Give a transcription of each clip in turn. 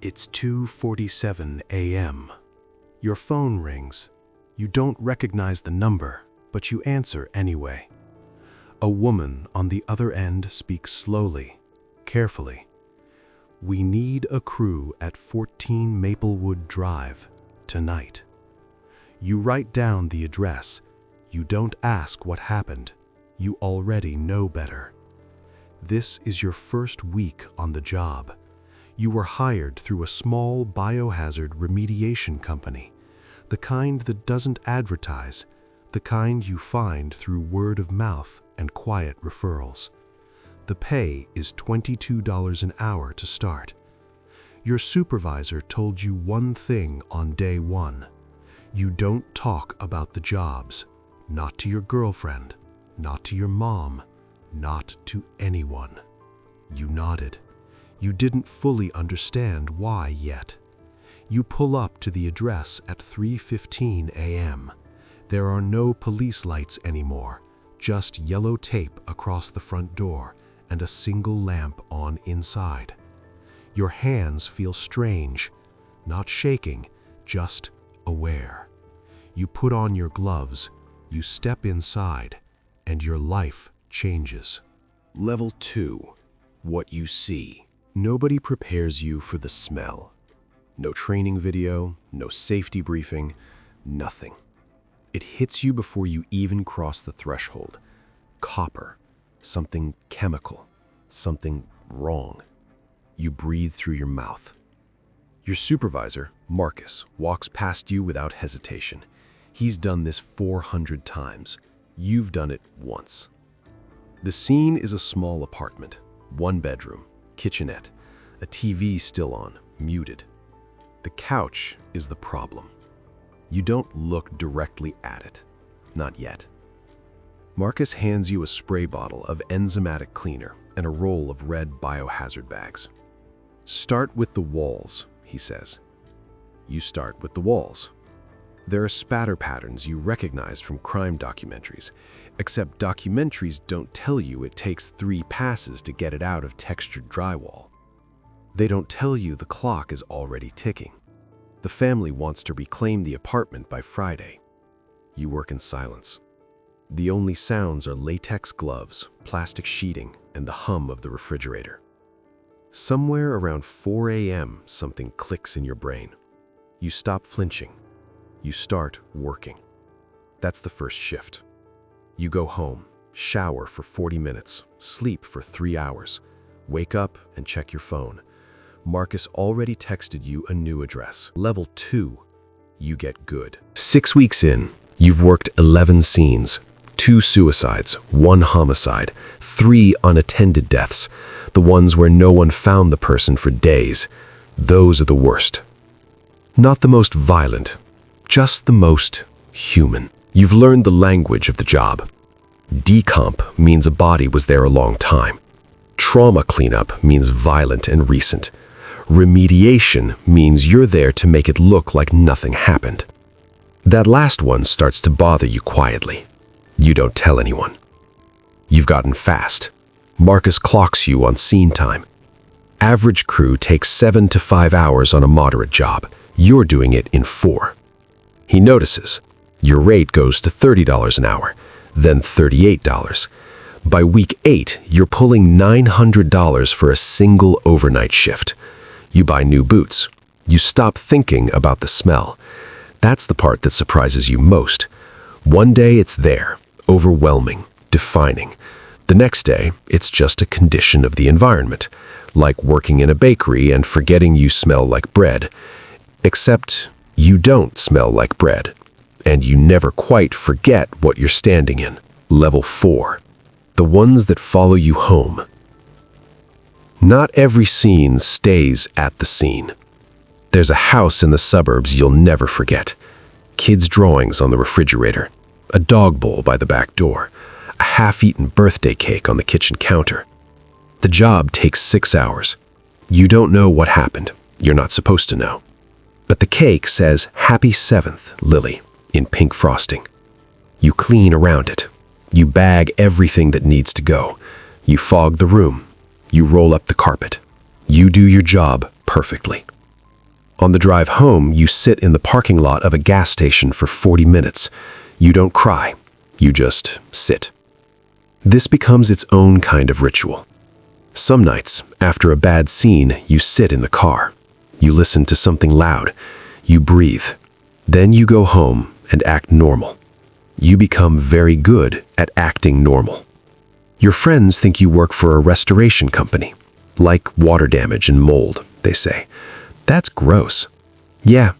It's 2:47 a.m. Your phone rings. You don't recognize the number, but you answer anyway. A woman on the other end speaks slowly, carefully. "We need a crew at 14 Maplewood Drive tonight." You write down the address. You don't ask what happened. You already know better. This is your first week on the job. You were hired through a small biohazard remediation company, the kind that doesn't advertise, the kind you find through word of mouth and quiet referrals. The pay is $22 an hour to start. Your supervisor told you one thing on day one. You don't talk about the jobs, not to your girlfriend, not to your mom, not to anyone. You nodded. You didn't fully understand why yet. You pull up to the address at 3:15 a.m. There are no police lights anymore, just yellow tape across the front door and a single lamp on inside. Your hands feel strange, not shaking, just aware. You put on your gloves, you step inside, and your life changes. Level 2. What you see. Nobody prepares you for the smell. No training video, no safety briefing, nothing. It hits you before you even cross the threshold. Copper, something chemical, something wrong. You breathe through your mouth. Your supervisor, Marcus, walks past you without hesitation. He's done this 400 times. You've done it once. The scene is a small apartment, one bedroom, kitchenette, a TV still on, muted. The couch is the problem. You don't look directly at it, not yet. Marcus hands you a spray bottle of enzymatic cleaner and a roll of red biohazard bags. "Start with the walls," he says. You start with the walls. There are spatter patterns you recognize from crime documentaries, except documentaries don't tell you it takes 3 passes to get it out of textured drywall. They don't tell you the clock is already ticking. The family wants to reclaim the apartment by Friday. You work in silence. The only sounds are latex gloves, plastic sheeting, and the hum of the refrigerator. Somewhere around 4 a.m., something clicks in your brain. You stop flinching. You start working. That's the first shift. You go home, shower for 40 minutes, sleep for 3 hours, wake up and check your phone. Marcus already texted you a new address. Level 2. You get good. 6 weeks in, you've worked 11 scenes, 2 suicides, 1 homicide, 3 unattended deaths, the ones where no one found the person for days. Those are the worst. Not the most violent, just the most human. You've learned the language of the job. Decomp means a body was there a long time. Trauma cleanup means violent and recent. Remediation means you're there to make it look like nothing happened. That last one starts to bother you quietly. You don't tell anyone. You've gotten fast. Marcus clocks you on scene time. Average crew takes 7 to 5 hours on a moderate job. You're doing it in 4. He notices. Your rate goes to $30 an hour, then $38. By week 8, you're pulling $900 for a single overnight shift. You buy new boots. You stop thinking about the smell. That's the part that surprises you most. One day it's there, overwhelming, defining. The next day, it's just a condition of the environment, like working in a bakery and forgetting you smell like bread. Except you don't smell like bread, and you never quite forget what you're standing in. Level 4. The ones that follow you home. Not every scene stays at the scene. There's a house in the suburbs you'll never forget. Kids' drawings on the refrigerator, a dog bowl by the back door, a half-eaten birthday cake on the kitchen counter. The job takes 6 hours. You don't know what happened. You're not supposed to know. But the cake says, "Happy 7th, Lily," in pink frosting. You clean around it. You bag everything that needs to go. You fog the room. You roll up the carpet. You do your job perfectly. On the drive home, you sit in the parking lot of a gas station for 40 minutes. You don't cry. You just sit. This becomes its own kind of ritual. Some nights, after a bad scene, you sit in the car. You listen to something loud. You breathe. Then you go home and act normal. You become very good at acting normal. Your friends think you work for a restoration company. Like water damage and mold, they say. That's gross. Yeah,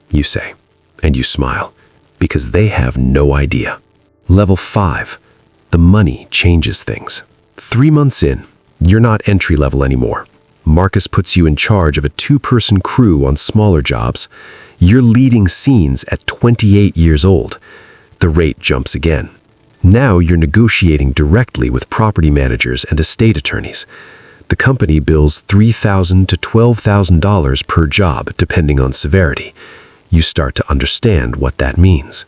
you say, and you smile, because they have no idea. Level 5. The money changes things. 3 months in, you're not entry level anymore. Marcus puts you in charge of a 2-person crew on smaller jobs. You're leading scenes at 28 years old. The rate jumps again. Now you're negotiating directly with property managers and estate attorneys. The company bills $3,000 to $12,000 per job, depending on severity. You start to understand what that means.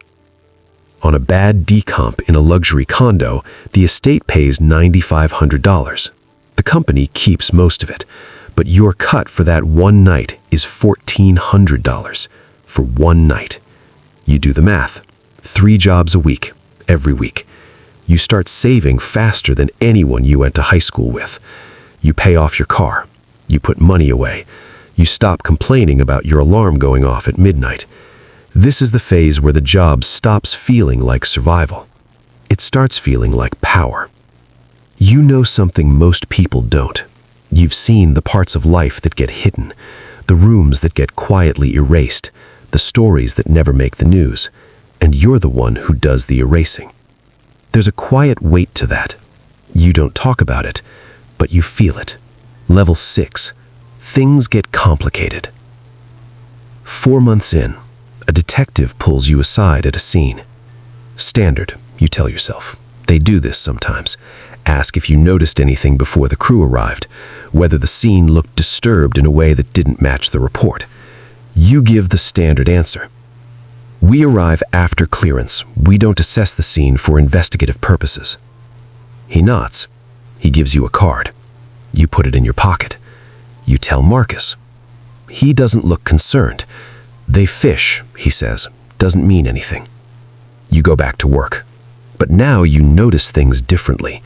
On a bad decomp in a luxury condo, the estate pays $9,500. The company keeps most of it, but your cut for that one night is $1,400 for one night. You do the math. 3 jobs a week, every week. You start saving faster than anyone you went to high school with. You pay off your car. You put money away. You stop complaining about your alarm going off at midnight. This is the phase where the job stops feeling like survival. It starts feeling like power. You know something most people don't. You've seen the parts of life that get hidden, the rooms that get quietly erased, the stories that never make the news, and you're the one who does the erasing. There's a quiet weight to that. You don't talk about it, but you feel it. Level 6. Things get complicated. 4 months in, a detective pulls you aside at a scene. Standard, you tell yourself. They do this sometimes. Ask if you noticed anything before the crew arrived, whether the scene looked disturbed in a way that didn't match the report. You give the standard answer. We arrive after clearance. We don't assess the scene for investigative purposes. He nods. He gives you a card. You put it in your pocket. You tell Marcus. He doesn't look concerned. They fish, he says. Doesn't mean anything. You go back to work. But now you notice things differently.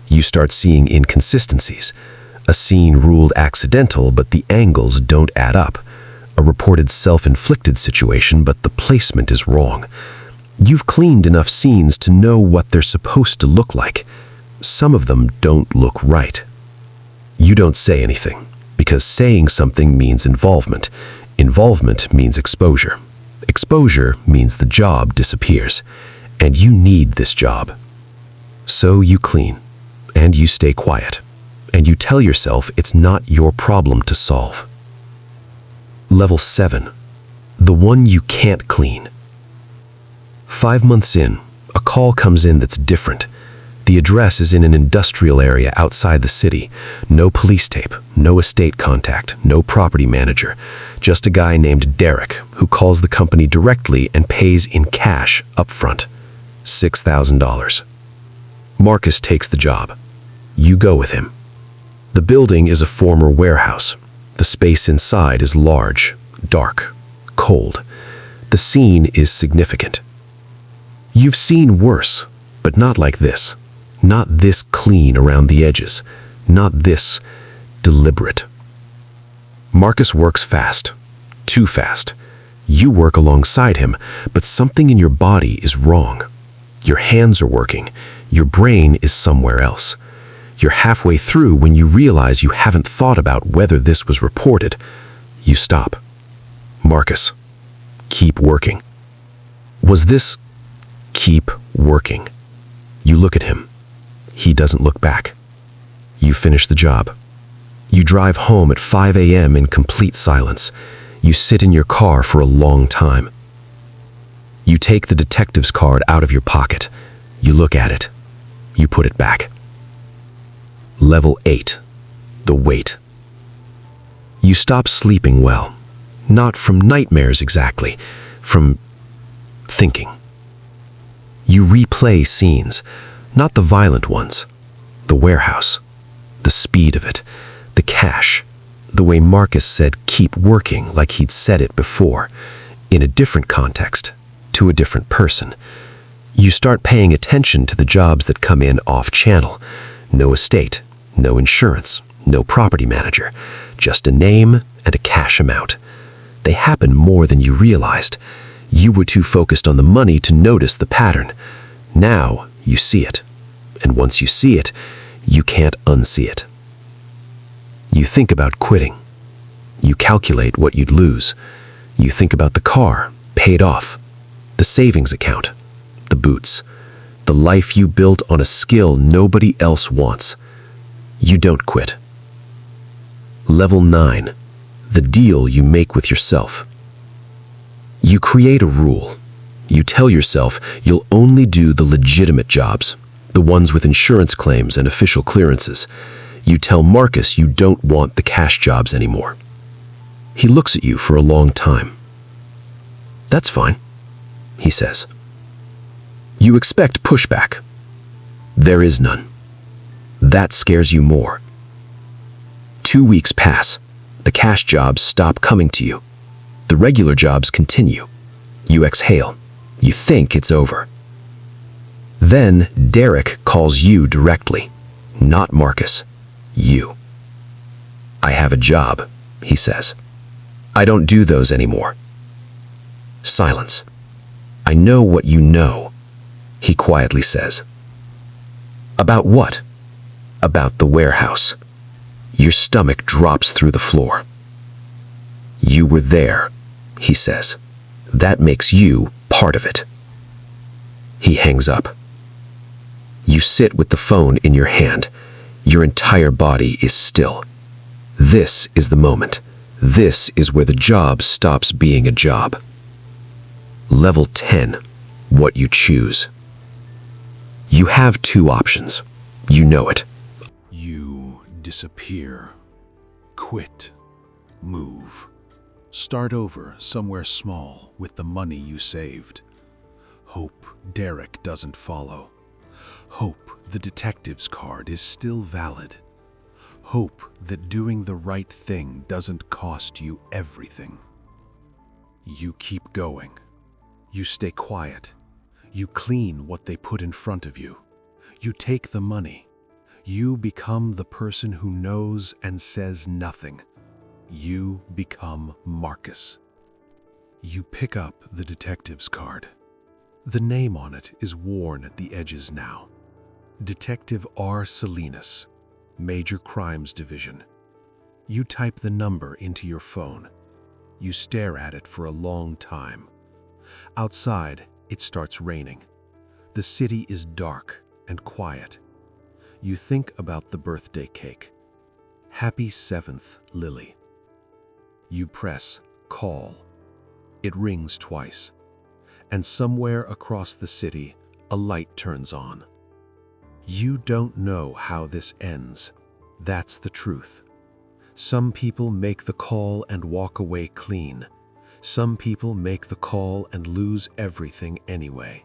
You start seeing inconsistencies. A scene ruled accidental, but the angles don't add up. A reported self-inflicted situation, but the placement is wrong. You've cleaned enough scenes to know what they're supposed to look like. Some of them don't look right. You don't say anything, because saying something means involvement. Involvement means exposure. Exposure means the job disappears, and you need this job. So you clean, and you stay quiet, and you tell yourself it's not your problem to solve. Level 7. The one you can't clean. 5 months in, a call comes in that's different. The address is in an industrial area outside the city. No police tape, no estate contact, no property manager. Just a guy named Derek who calls the company directly and pays in cash up front. $6,000. Marcus takes the job. You go with him. The building is a former warehouse. The space inside is large, dark, cold. The scene is significant. You've seen worse, but not like this. Not this clean around the edges. Not this deliberate. Marcus works fast. Too fast. You work alongside him, but something in your body is wrong. Your hands are working. Your brain is somewhere else. You're halfway through when you realize you haven't thought about whether this was reported. You stop. Marcus, keep working. Was this keep working? You look at him. He doesn't look back. You finish the job. You drive home at 5 a.m. in complete silence. You sit in your car for a long time. You take the detective's card out of your pocket. You look at it. You put it back. Level 8. The wait. You stop sleeping well. Not from nightmares exactly, from thinking. You replay scenes, not the violent ones. The warehouse. The speed of it. The cash. The way Marcus said keep working like he'd said it before, in a different context, to a different person. You start paying attention to the jobs that come in off-channel. No estate, no insurance, no property manager, just a name and a cash amount. They happen more than you realized. You were too focused on the money to notice the pattern. Now you see it. And once you see it, you can't unsee it. You think about quitting. You calculate what you'd lose. You think about the car, paid off, the savings account, the boots, the life you built on a skill nobody else wants. You don't quit. Level 9. The deal you make with yourself. You create a rule. You tell yourself you'll only do the legitimate jobs, the ones with insurance claims and official clearances. You tell Marcus you don't want the cash jobs anymore. He looks at you for a long time. That's fine, he says. You expect pushback. There is none. That scares you more. 2 weeks pass. The cash jobs stop coming to you. The regular jobs continue. You exhale. You think it's over. Then Derek calls you directly, not Marcus. You. I have a job, he says. I don't do those anymore. Silence. I know what you know, he quietly says. About what? About the warehouse. Your stomach drops through the floor. You were there, he says. That makes you part of it. He hangs up. You sit with the phone in your hand. Your entire body is still. This is the moment. This is where the job stops being a job. Level 10. What you choose. You have 2 options. You know it. You disappear. Quit. Move. Start over somewhere small with the money you saved. Hope Derek doesn't follow. Hope the detective's card is still valid. Hope that doing the right thing doesn't cost you everything. You keep going. You stay quiet. You clean what they put in front of you. You take the money. You become the person who knows and says nothing. You become Marcus. You pick up the detective's card. The name on it is worn at the edges now. Detective R. Salinas, Major Crimes Division. You type the number into your phone. You stare at it for a long time. Outside, it starts raining. The city is dark and quiet. You think about the birthday cake. Happy 7th, Lily. You press call. It rings twice. And somewhere across the city, a light turns on. You don't know how this ends. That's the truth. Some people make the call and walk away clean. Some people make the call and lose everything anyway.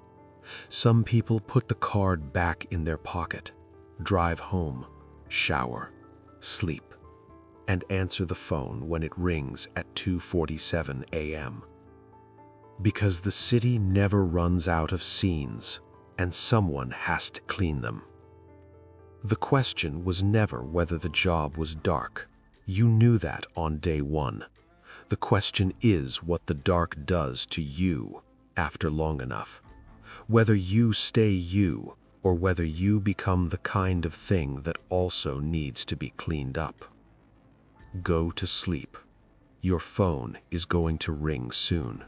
Some people put the card back in their pocket, drive home, shower, sleep, and answer the phone when it rings at 2:47 a.m. Because the city never runs out of scenes, and someone has to clean them. The question was never whether the job was dark. You knew that on day 1. The question is what the dark does to you after long enough. Whether you stay you, or whether you become the kind of thing that also needs to be cleaned up. Go to sleep. Your phone is going to ring soon.